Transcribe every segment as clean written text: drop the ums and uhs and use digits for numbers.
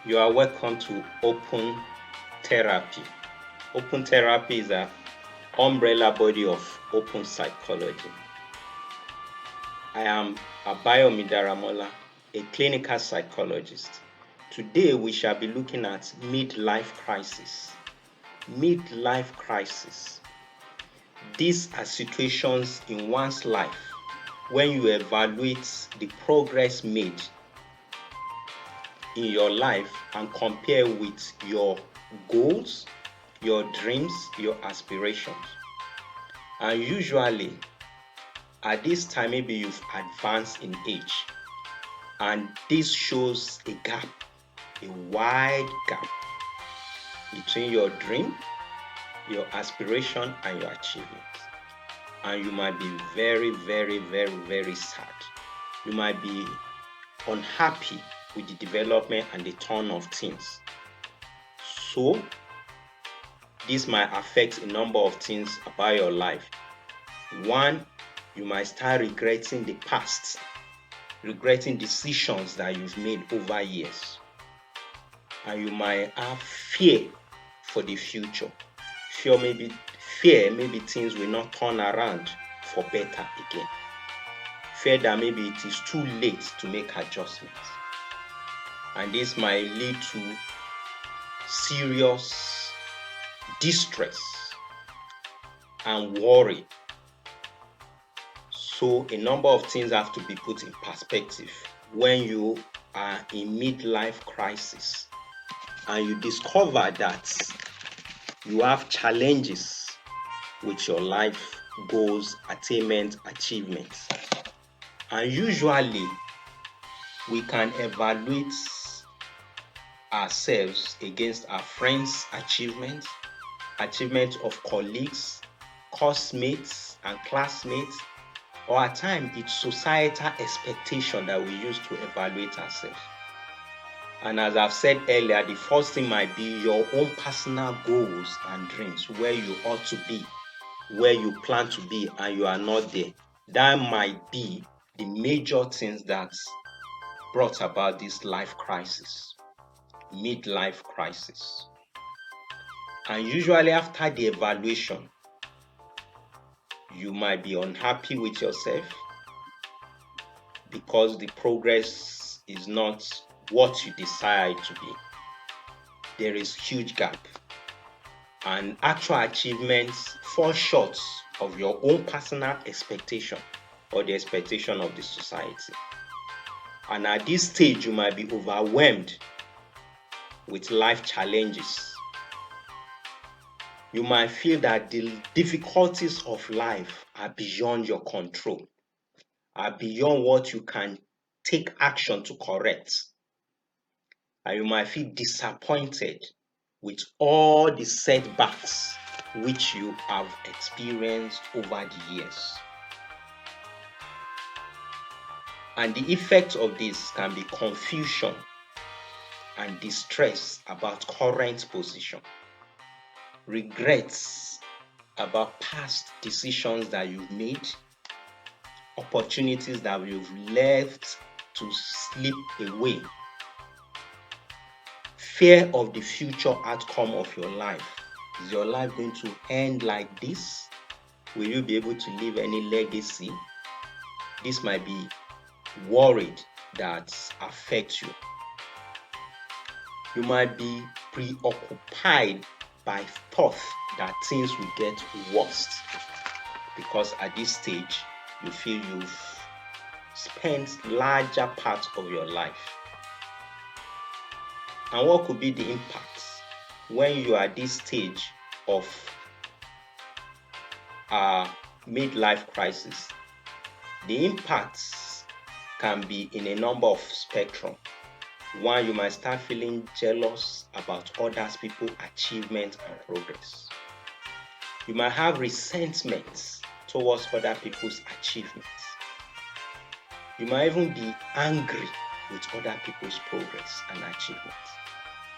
You are welcome to Open Therapy. Open Therapy is an umbrella body of open psychology. I am Abayomi, a clinical psychologist. Today we shall be looking at midlife crisis. Midlife crisis. These are situations in one's life when you evaluate the progress made in your life and compare with your goals, your dreams, your aspirations. And usually at this time, maybe you've advanced in age, and this shows a gap, a wide gap between your dream, your aspiration, and your achievement. And you might be very, very, very, very sad. You might be unhappy with the development and the turn of things. So this might affect a number of things about your life. One, you might start regretting the past, regretting decisions that you've made over years. And you might have fear for the future. Fear maybe things will not turn around for better again. Fear that maybe it is too late to make adjustments. And this might lead to serious distress and worry. So a number of things have to be put in perspective when you are in midlife crisis and you discover that you have challenges with your life goals, attainment, achievements. And usually we can evaluate ourselves against our friends' achievements, achievements of colleagues, classmates and classmates, or at times it's societal expectation that we use to evaluate ourselves. And as I've said earlier, the first thing might be your own personal goals and dreams, where you ought to be, where you plan to be, and you are not there. That might be the major things that brought about this life crisis, midlife crisis. And usually after the evaluation, you might be unhappy with yourself because the progress is not what you desire it to be. There is huge gap, and actual achievements fall short of your own personal expectation or the expectation of the society. And at this stage, you might be overwhelmed with life challenges. You might feel that the difficulties of life are beyond your control, are beyond what you can take action to correct. And you might feel disappointed with all the setbacks which you have experienced over the years. And the effects of this can be confusion and distress about current position, regrets about past decisions that you've made, opportunities that you've left to slip away, fear of the future outcome of your life. Is your life going to end like this? Will you be able to leave any legacy? This might be worried that affects you. You might be preoccupied by thought that things will get worse, because at this stage you feel you've spent larger parts of your life. And what could be the impact when you are at this stage of midlife crisis? The impacts can be in a number of spectrum. One, you might start feeling jealous about other people's achievement and progress. You might have resentment towards other people's achievements. You might even be angry with other people's progress and achievements.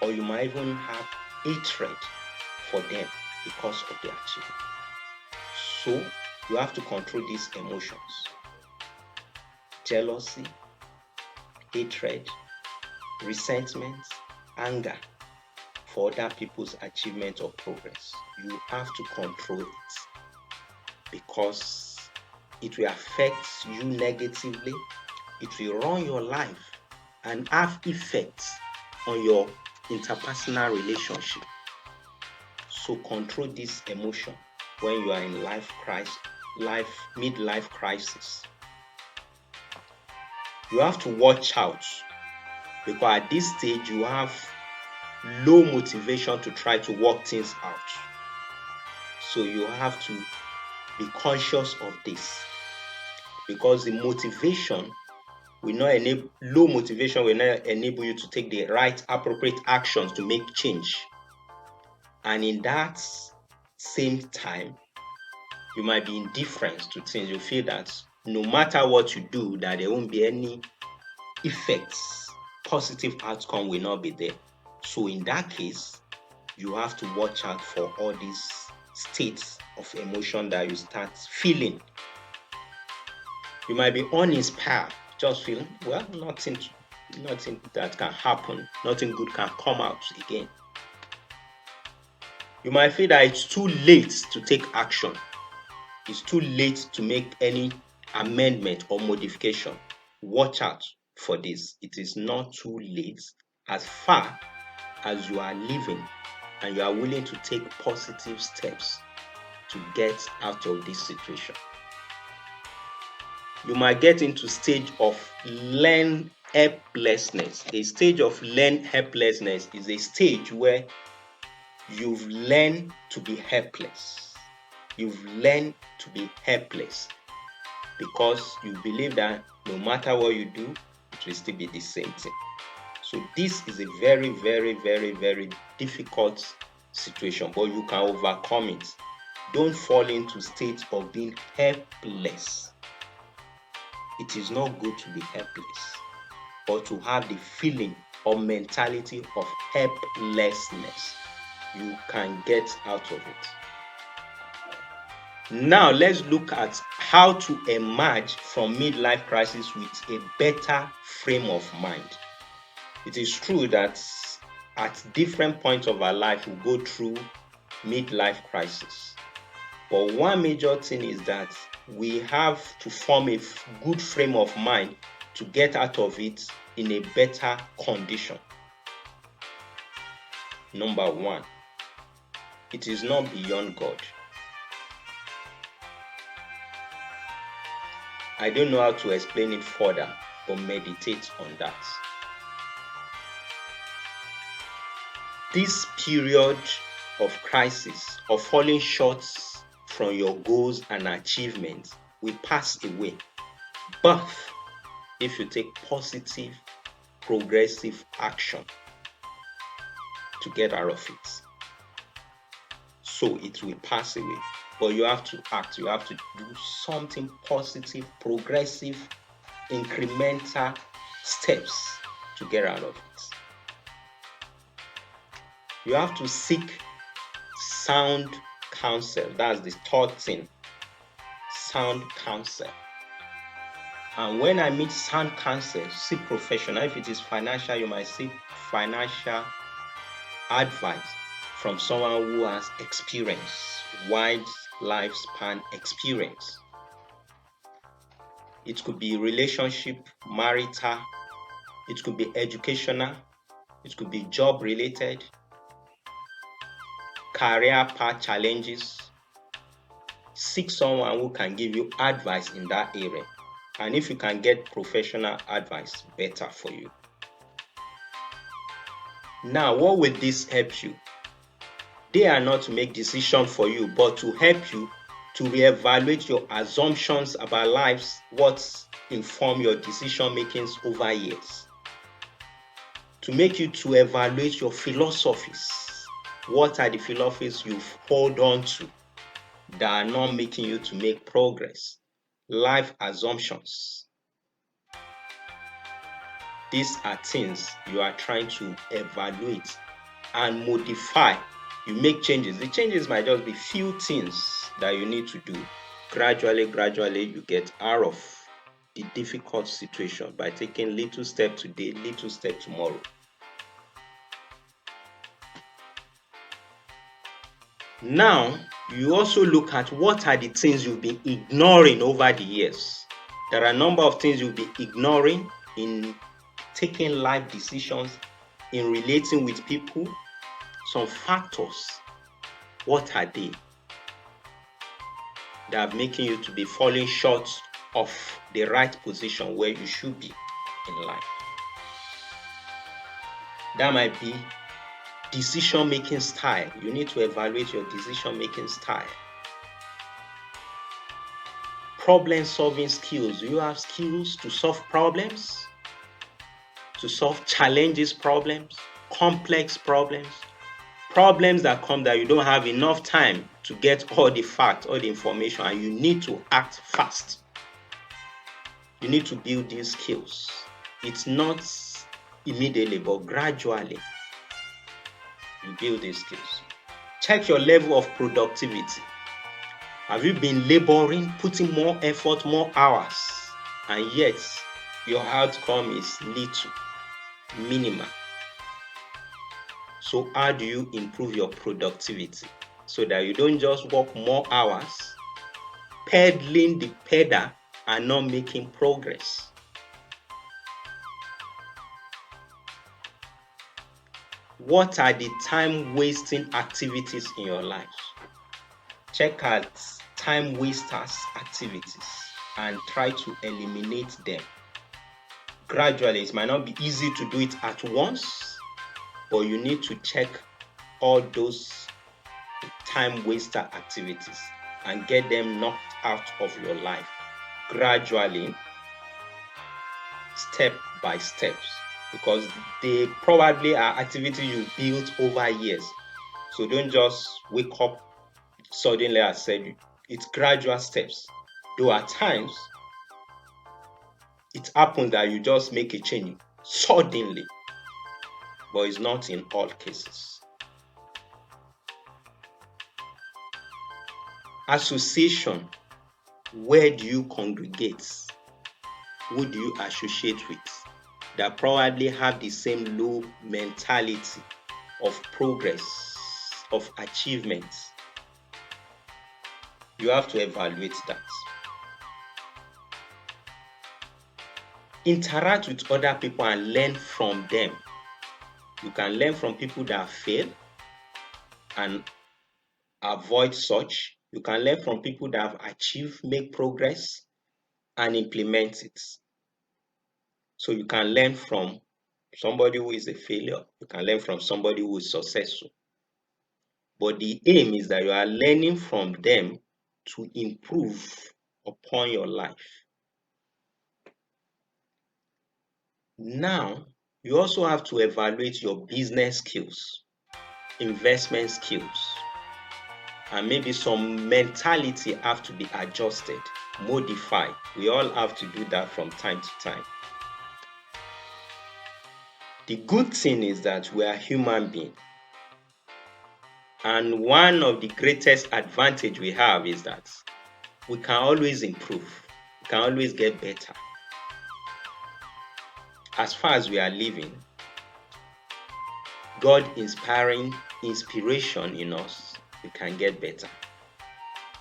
Or you might even have hatred for them because of their achievement. So you have to control these emotions: jealousy, hatred, resentment, anger for other people's achievement or progress. You have to control it because it will affect you negatively. It will run your life and have effects on your interpersonal relationship. So control this emotion when you are in midlife crisis. You have to watch out because at this stage you have low motivation to try to work things out. So you have to be conscious of this because the motivation will not enable, low motivation will not enable you to take the right appropriate actions to make change. And in that same time, you might be indifferent to things. You feel that no matter what you do, that there won't be any effects, positive outcome will not be there. So in that case, you have to watch out for all these states of emotion that you start feeling. You might be uninspired, just feeling, well, nothing that can happen, nothing good can come out again. You might feel that it's too late to take action. It's too late to make any amendment or modification. Watch out for this. It is not too late as far as you are living and you are willing to take positive steps to get out of this situation. You might get into stage of learned helplessness. A stage of learned helplessness is a stage where you've learned to be helpless. You've learned to be helpless because you believe that no matter what you do, it will still be the same thing. So this is a very, very, very, very difficult situation, but you can overcome it. Don't fall into state of being helpless. It is not good to be helpless, but to have the feeling or mentality of helplessness. You can get out of it. Now let's look at how to emerge from midlife crisis with a better frame of mind. It is true that at different points of our life we go through midlife crisis. But one major thing is that we have to form a good frame of mind to get out of it in a better condition. Number one, it is not beyond God. I don't know how to explain it further, but meditate on that. This period of crisis, of falling short from your goals and achievements, will pass away. But if you take positive, progressive action to get out of it, so it will pass away. But you have to act, you have to do something positive, progressive, incremental steps to get out of it. You have to seek sound counsel. That's the third thing. Sound counsel. And when I mean sound counsel, seek professional. If it is financial, you might seek financial advice from someone who has experience, wide lifespan experience. It could be relationship, marital, it could be educational, it could be job related, career path challenges. Seek someone who can give you advice in that area. And if you can get professional advice, better for you. Now, what will this help you? They are not to make decisions for you, but to help you to reevaluate your assumptions about lives, what inform your decision makings over years. To make you to evaluate your philosophies. What are the philosophies you hold on to that are not making you to make progress? Life assumptions. These are things you are trying to evaluate and modify. You make changes. The changes might just be few things that you need to do. Gradually, you get out of the difficult situation by taking little step today, little step tomorrow. Now, you also look at what are the things you've been ignoring over the years. There are a number of things you'll be ignoring in taking life decisions, in relating with people. Some factors, what are they that are making you to be falling short of the right position where you should be in life? That might be decision-making style. You need to evaluate your decision-making style. Problem-solving skills. Do you have skills to solve problems? To solve challenges, problems, complex problems, problems that come that you don't have enough time to get all the facts, all the information, and you need to act fast. You need to build these skills. It's not immediately, but gradually you build these skills. Check your level of productivity. Have you been laboring, putting more effort, more hours, and yet your outcome is little, minimal? So how do you improve your productivity so that you don't just work more hours, pedaling the pedal and not making progress? What are the time-wasting activities in your life? Check out time wasters activities and try to eliminate them. Gradually, it might not be easy to do it at once, but you need to check all those time waster activities and get them knocked out of your life gradually, step by steps, because they probably are activities you built over years. So don't just wake up suddenly. I said it's gradual steps. Though at times it happens that you just make a change suddenly, but it's not in all cases. Association. Where do you congregate? Who do you associate with that probably have the same low mentality of progress, of achievements? You have to evaluate that. Interact with other people and learn from them. You can learn from people that fail and avoid such. You can learn from people that have achieved, make progress, and implement it. So you can learn from somebody who is a failure. You can learn from somebody who is successful. But the aim is that you are learning from them to improve upon your life. Now, you also have to evaluate your business skills, investment skills, and maybe some mentality have to be adjusted, modified. We all have to do that from time to time. The good thing is that we are human beings. And one of the greatest advantage we have is that we can always improve. We can always get better. As far as we are living, God inspiring inspiration in us, we can get better.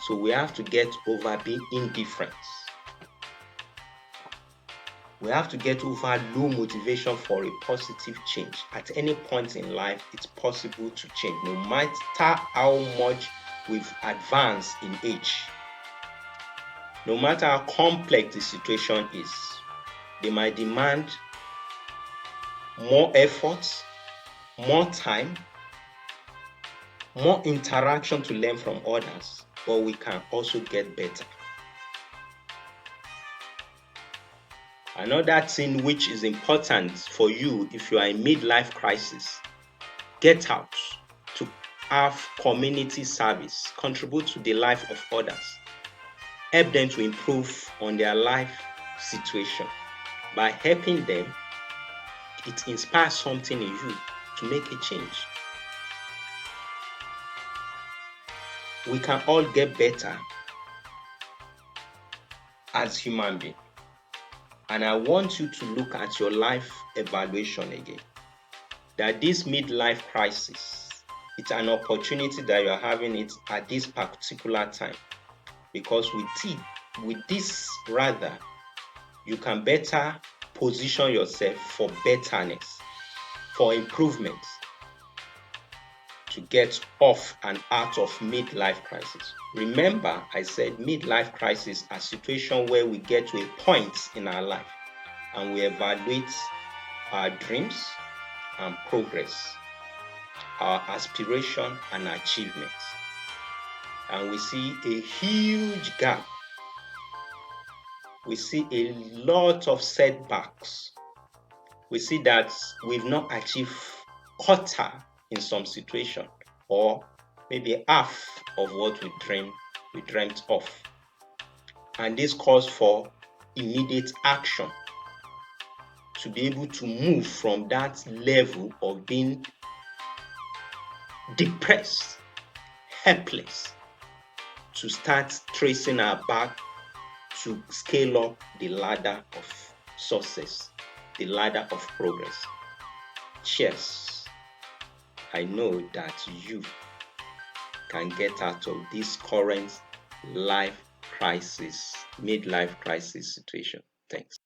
So we have to get over being indifferent. We have to get over low motivation for a positive change. At any point in life, it's possible to change, no matter how much we've advanced in age. No matter how complex the situation is, they might demand more effort, more time, more interaction to learn from others, but we can also get better. Another thing which is important for you if you are in midlife crisis, get out to have community service, contribute to the life of others, help them to improve on their life situation. By helping them, it inspires something in you to make a change. We can all get better as human beings. And I want you to look at your life evaluation again. That this midlife crisis it's an opportunity that you're having it at this particular time, because with this rather, you can better position yourself for betterness, for improvements, to get off and out of midlife crisis. Remember, I said midlife crisis are situations where we get to a point in our life and we evaluate our dreams and progress, our aspiration and achievements. And we see a huge gap. We see a lot of setbacks. We see that we've not achieved quarter in some situation, or maybe half of what we dreamt of. And this calls for immediate action to be able to move from that level of being depressed, helpless, to start tracing our back to scale up the ladder of success, the ladder of progress. Cheers. I know that you can get out of this current life crisis, midlife crisis situation. Thanks.